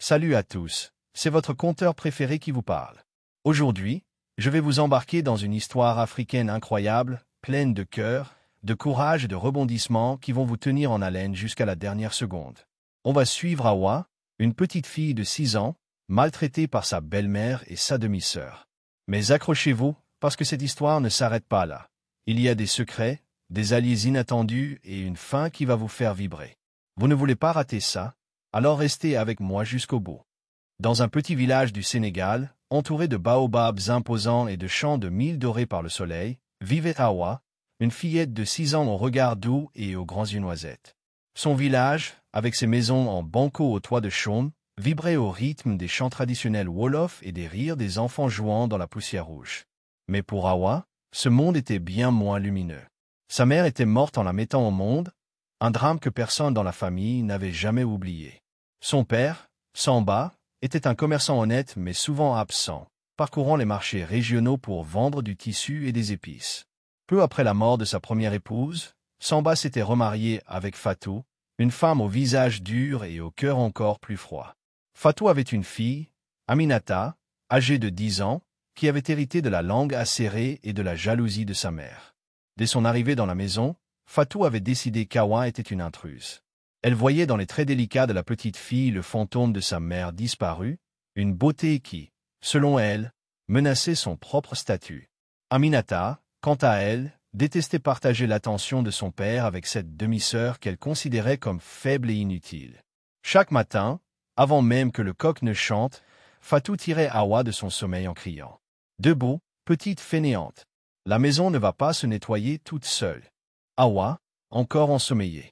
Salut à tous, c'est votre conteur préféré qui vous parle. Aujourd'hui, je vais vous embarquer dans une histoire africaine incroyable, pleine de cœur, de courage et de rebondissements qui vont vous tenir en haleine jusqu'à la dernière seconde. On va suivre Awa, une petite fille de 6 ans, maltraitée par sa belle-mère et sa demi-sœur. Mais accrochez-vous, parce que cette histoire ne s'arrête pas là. Il y a des secrets, des alliés inattendus et une fin qui va vous faire vibrer. Vous ne voulez pas rater ça? Alors restez avec moi jusqu'au bout. Dans un petit village du Sénégal, entouré de baobabs imposants et de champs de mil dorés par le soleil, vivait Awa, une fillette de 6 ans au regard doux et aux grands yeux noisettes. Son village, avec ses maisons en banco au toit de chaume, vibrait au rythme des chants traditionnels Wolof et des rires des enfants jouant dans la poussière rouge. Mais pour Awa, ce monde était bien moins lumineux. Sa mère était morte en la mettant au monde, un drame que personne dans la famille n'avait jamais oublié. Son père, Samba, était un commerçant honnête mais souvent absent, parcourant les marchés régionaux pour vendre du tissu et des épices. Peu après la mort de sa première épouse, Samba s'était remarié avec Fatou, une femme au visage dur et au cœur encore plus froid. Fatou avait une fille, Aminata, âgée de 10 ans, qui avait hérité de la langue acérée et de la jalousie de sa mère. Dès son arrivée dans la maison, Fatou avait décidé qu'Awa était une intruse. Elle voyait dans les traits délicats de la petite fille le fantôme de sa mère disparue, une beauté qui, selon elle, menaçait son propre statut. Aminata, quant à elle, détestait partager l'attention de son père avec cette demi-sœur qu'elle considérait comme faible et inutile. Chaque matin, avant même que le coq ne chante, Fatou tirait Awa de son sommeil en criant « Debout, petite fainéante. La maison ne va pas se nettoyer toute seule. » Awa, encore ensommeillée,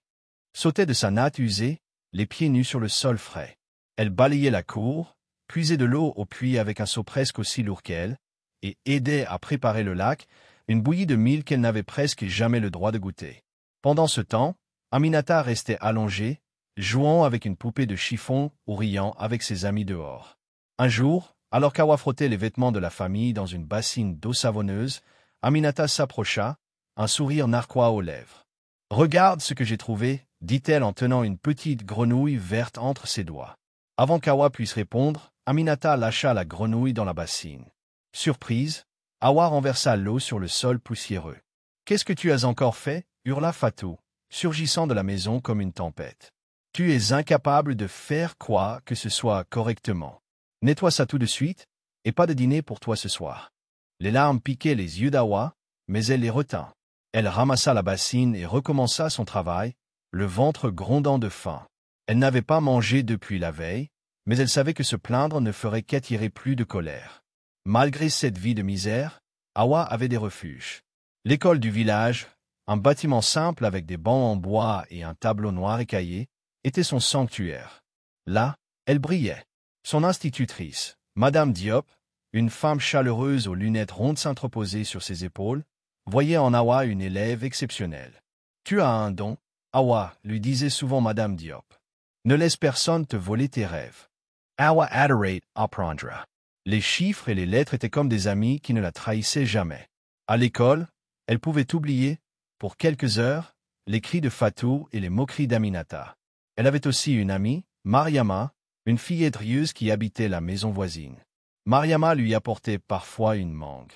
sautait de sa natte usée, les pieds nus sur le sol frais. Elle balayait la cour, puisait de l'eau au puits avec un seau presque aussi lourd qu'elle, et aidait à préparer le lac, une bouillie de mil qu'elle n'avait presque jamais le droit de goûter. Pendant ce temps, Aminata restait allongée, jouant avec une poupée de chiffon ou riant avec ses amis dehors. Un jour, alors qu'Awa frottait les vêtements de la famille dans une bassine d'eau savonneuse, Aminata s'approcha, un sourire narquois aux lèvres. « Regarde ce que j'ai trouvé », dit-elle en tenant une petite grenouille verte entre ses doigts. Avant qu'Awa puisse répondre, Aminata lâcha la grenouille dans la bassine. Surprise, Awa renversa l'eau sur le sol poussiéreux. « Qu'est-ce que tu as encore fait » hurla Fatou, surgissant de la maison comme une tempête. « Tu es incapable de faire quoi que ce soit correctement. Nettoie ça tout de suite, et pas de dîner pour toi ce soir. » Les larmes piquaient les yeux d'Awa, mais elle les retint. Elle ramassa la bassine et recommença son travail, le ventre grondant de faim. Elle n'avait pas mangé depuis la veille, mais elle savait que se plaindre ne ferait qu'attirer plus de colère. Malgré cette vie de misère, Awa avait des refuges. L'école du village, un bâtiment simple avec des bancs en bois et un tableau noir écaillé, était son sanctuaire. Là, elle brillait. Son institutrice, Madame Diop, une femme chaleureuse aux lunettes rondes s'entreposées sur ses épaules, voyait en Awa une élève exceptionnelle. « Tu as un don, Awa, lui disait souvent Madame Diop. Ne laisse personne te voler tes rêves. Awa adorate apprendra. » Les chiffres et les lettres étaient comme des amis qui ne la trahissaient jamais. À l'école, elle pouvait oublier, pour quelques heures, les cris de Fatou et les moqueries d'Aminata. Elle avait aussi une amie, Mariama, une fille rieuse qui habitait la maison voisine. Mariama lui apportait parfois une mangue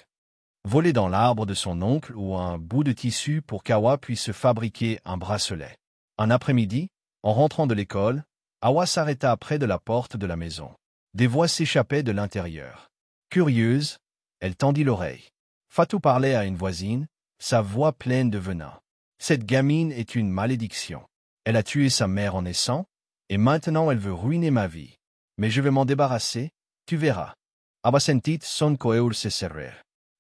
volée dans l'arbre de son oncle ou un bout de tissu pour qu'Awa puisse se fabriquer un bracelet. Un après-midi, en rentrant de l'école, Awa s'arrêta près de la porte de la maison. Des voix s'échappaient de l'intérieur. Curieuse, elle tendit l'oreille. Fatou parlait à une voisine, sa voix pleine de venin. « Cette gamine est une malédiction. Elle a tué sa mère en naissant, et maintenant elle veut ruiner ma vie. Mais je vais m'en débarrasser, tu verras. » Awa sentit son cœur se serrer.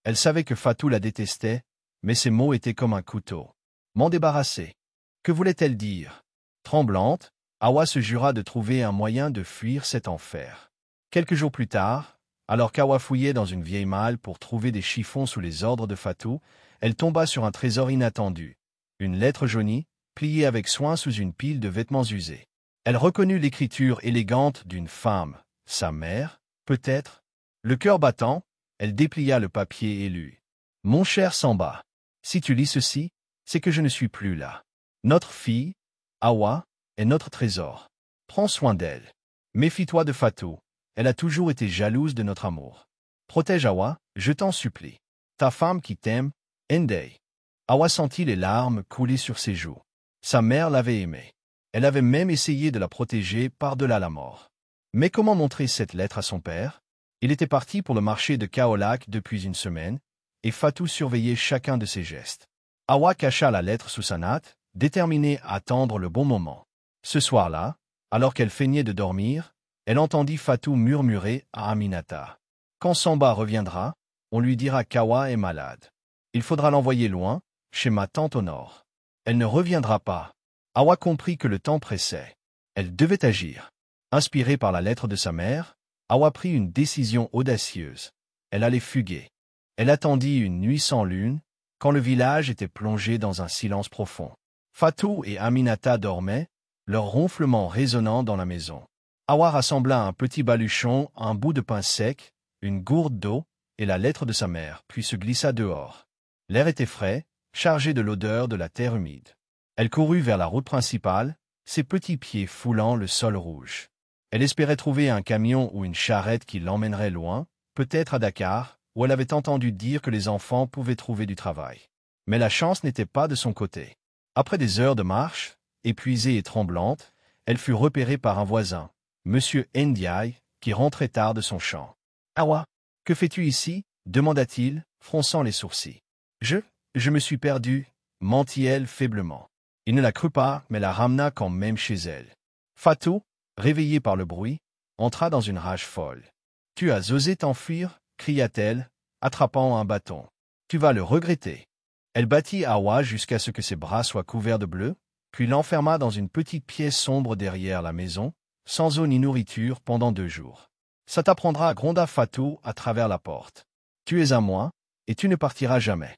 Elle savait que Fatou la détestait, mais ses mots étaient comme un couteau. M'en débarrasser. Que voulait-elle dire? Tremblante, Awa se jura de trouver un moyen de fuir cet enfer. Quelques jours plus tard, alors qu'Awa fouillait dans une vieille malle pour trouver des chiffons sous les ordres de Fatou, elle tomba sur un trésor inattendu. Une lettre jaunie, pliée avec soin sous une pile de vêtements usés. Elle reconnut l'écriture élégante d'une femme, sa mère, peut-être. Le cœur battant, elle déplia le papier et lut. « Mon cher Samba, si tu lis ceci, c'est que je ne suis plus là. Notre fille, Awa, est notre trésor. Prends soin d'elle. Méfie-toi de Fatou. Elle a toujours été jalouse de notre amour. Protège Awa, je t'en supplie. Ta femme qui t'aime, Ndeye. Awa sentit les larmes couler sur ses joues. Sa mère l'avait aimée. Elle avait même essayé de la protéger par-delà la mort. Mais comment montrer cette lettre à son père? Il était parti pour le marché de Kaolack depuis une semaine, et Fatou surveillait chacun de ses gestes. Awa cacha la lettre sous sa natte, déterminée à attendre le bon moment. Ce soir-là, alors qu'elle feignait de dormir, elle entendit Fatou murmurer à Aminata. Quand Samba reviendra, on lui dira qu'Awa est malade. Il faudra l'envoyer loin, chez ma tante au nord. Elle ne reviendra pas. Awa comprit que le temps pressait. Elle devait agir. Inspirée par la lettre de sa mère, Awa prit une décision audacieuse. Elle allait fuguer. Elle attendit une nuit sans lune, quand le village était plongé dans un silence profond. Fatou et Aminata dormaient, leur ronflement résonnant dans la maison. Awa rassembla un petit baluchon, un bout de pain sec, une gourde d'eau et la lettre de sa mère, puis se glissa dehors. L'air était frais, chargé de l'odeur de la terre humide. Elle courut vers la route principale, ses petits pieds foulant le sol rouge. Elle espérait trouver un camion ou une charrette qui l'emmènerait loin, peut-être à Dakar, où elle avait entendu dire que les enfants pouvaient trouver du travail. Mais la chance n'était pas de son côté. Après des heures de marche, épuisée et tremblante, elle fut repérée par un voisin, Monsieur Ndiaye, qui rentrait tard de son champ. « Awa, que fais-tu ici » demanda-t-il, fronçant les sourcils. « Je me suis perdu » mentit-elle faiblement. Il ne la crut pas, mais la ramena quand même chez elle. Fatou, réveillée par le bruit, entra dans une rage folle. « Tu as osé t'enfuir » cria-t-elle, attrapant un bâton. « Tu vas le regretter. » Elle battit Awa jusqu'à ce que ses bras soient couverts de bleu, puis l'enferma dans une petite pièce sombre derrière la maison, sans eau ni nourriture pendant 2 jours. « Ça t'apprendra, gronda Fatou à travers la porte. « Tu es à moi, et tu ne partiras jamais. »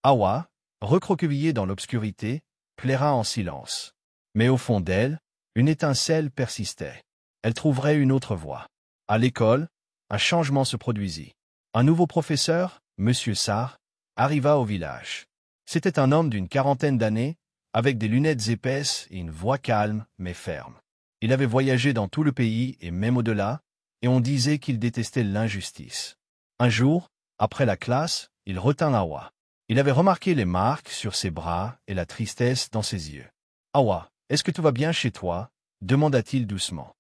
Awa, recroquevillée dans l'obscurité, plaira en silence. Mais au fond d'elle, une étincelle persistait. Elle trouverait une autre voie. À l'école, un changement se produisit. Un nouveau professeur, Monsieur Sarr, arriva au village. C'était un homme d'une 40aine d'années, avec des lunettes épaisses et une voix calme mais ferme. Il avait voyagé dans tout le pays et même au-delà, et on disait qu'il détestait l'injustice. Un jour, après la classe, il retint Awa. Il avait remarqué les marques sur ses bras et la tristesse dans ses yeux. « Awa, est-ce que tout va bien chez toi » demanda-t-il doucement.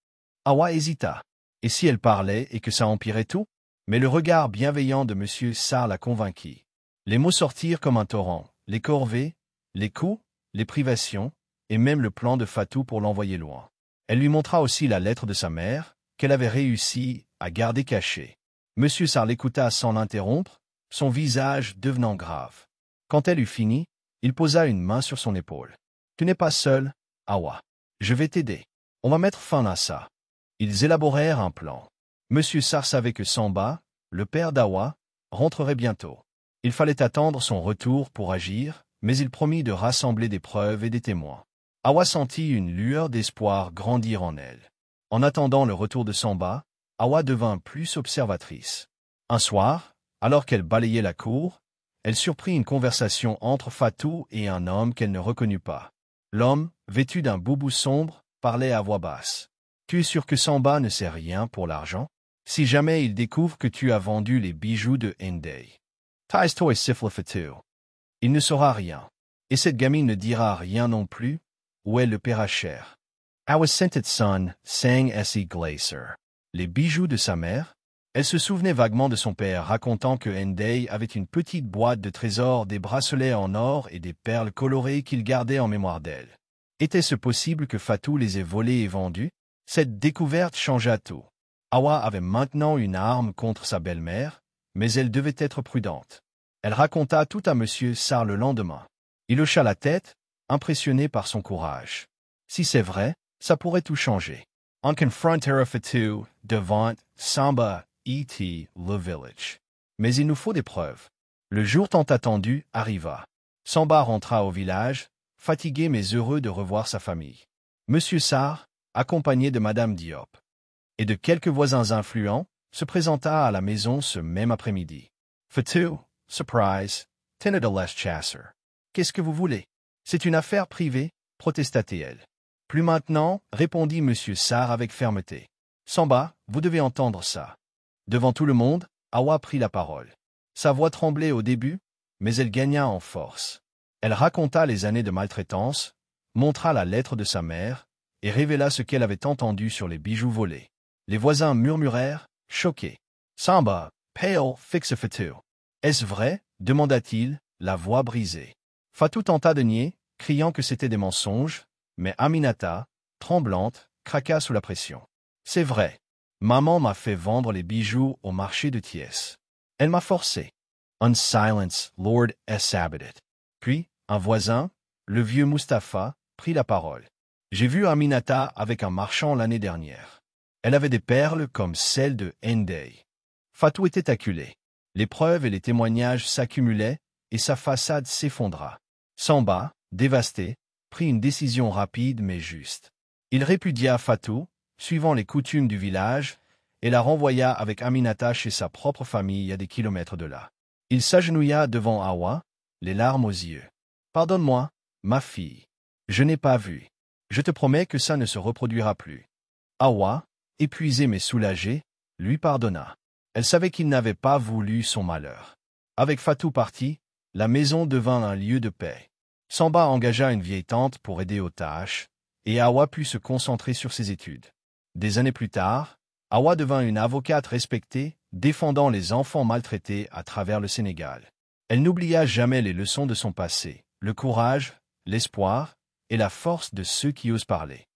Awa hésita. Et si elle parlait et que ça empirait tout? Mais le regard bienveillant de Monsieur Sarr la convainquit. Les mots sortirent comme un torrent, les corvées, les coups, les privations, et même le plan de Fatou pour l'envoyer loin. Elle lui montra aussi la lettre de sa mère, qu'elle avait réussi à garder cachée. Monsieur Sarr l'écouta sans l'interrompre, son visage devenant grave. Quand elle eut fini, il posa une main sur son épaule. « Tu n'es pas seul, Awa. Je vais t'aider. On va mettre fin à ça. » Ils élaborèrent un plan. Monsieur Sarr savait que Samba, le père d'Awa, rentrerait bientôt. Il fallait attendre son retour pour agir, mais il promit de rassembler des preuves et des témoins. Awa sentit une lueur d'espoir grandir en elle. En attendant le retour de Samba, Awa devint plus observatrice. Un soir, alors qu'elle balayait la cour, elle surprit une conversation entre Fatou et un homme qu'elle ne reconnut pas. L'homme, vêtu d'un boubou sombre, parlait à voix basse. « Tu es sûr que Samba ne sait rien pour l'argent? Si jamais il découvre que tu as vendu les bijoux de Ndeye. » Tais-toi siffle Fatou. Il ne saura rien. Et cette gamine ne dira rien non plus, ou elle le paiera cher. Awa sentit son, sang S.E. Glacer. Les bijoux de sa mère? Elle se souvenait vaguement de son père racontant que Ndeye avait une petite boîte de trésors, des bracelets en or et des perles colorées qu'il gardait en mémoire d'elle. Était-ce possible que Fatou les ait volés et vendus? Cette découverte changea tout. Awa avait maintenant une arme contre sa belle-mère, mais elle devait être prudente. Elle raconta tout à Monsieur Sarr le lendemain. Il hocha la tête, impressionné par son courage. Si c'est vrai, ça pourrait tout changer. On confrontera Fatou devant Samba et le village. Mais il nous faut des preuves. Le jour tant attendu arriva. Samba rentra au village, fatigué mais heureux de revoir sa famille. Monsieur Sarr, accompagné de Madame Diop et de quelques voisins influents, se présenta à la maison ce même après-midi. Fatou, surprise, tenait de l'Est chasseur. Qu'est-ce que vous voulez? C'est une affaire privée, protesta-t-elle. Plus maintenant, répondit Monsieur Sarr avec fermeté. Samba, vous devez entendre ça. Devant tout le monde, Awa prit la parole. Sa voix tremblait au début, mais elle gagna en force. Elle raconta les années de maltraitance, montra la lettre de sa mère, et révéla ce qu'elle avait entendu sur les bijoux volés. Les voisins murmurèrent, choqués. Samba, pale, fixe Fatou. Est-ce vrai? Demanda-t-il, la voix brisée. Fatou tenta de nier, criant que c'était des mensonges, mais Aminata, tremblante, craqua sous la pression. C'est vrai. Maman m'a fait vendre les bijoux au marché de Thiès. Elle m'a forcé. Un silence, Lord Sabadat. Puis, un voisin, le vieux Mustapha, prit la parole. J'ai vu Aminata avec un marchand l'année dernière. Elle avait des perles comme celles de Ndeye. Fatou était acculé. Les preuves et les témoignages s'accumulaient, et sa façade s'effondra. Samba, dévasté, prit une décision rapide mais juste. Il répudia Fatou, suivant les coutumes du village, et la renvoya avec Aminata chez sa propre famille à des kilomètres de là. Il s'agenouilla devant Awa, les larmes aux yeux. « Pardonne-moi, ma fille. Je n'ai pas vu. Je te promets que ça ne se reproduira plus. » Awa, épuisée mais soulagée, lui pardonna. Elle savait qu'il n'avait pas voulu son malheur. Avec Fatou parti, la maison devint un lieu de paix. Samba engagea une vieille tante pour aider aux tâches, et Awa put se concentrer sur ses études. Des années plus tard, Awa devint une avocate respectée, défendant les enfants maltraités à travers le Sénégal. Elle n'oublia jamais les leçons de son passé, le courage, l'espoir et la force de ceux qui osent parler.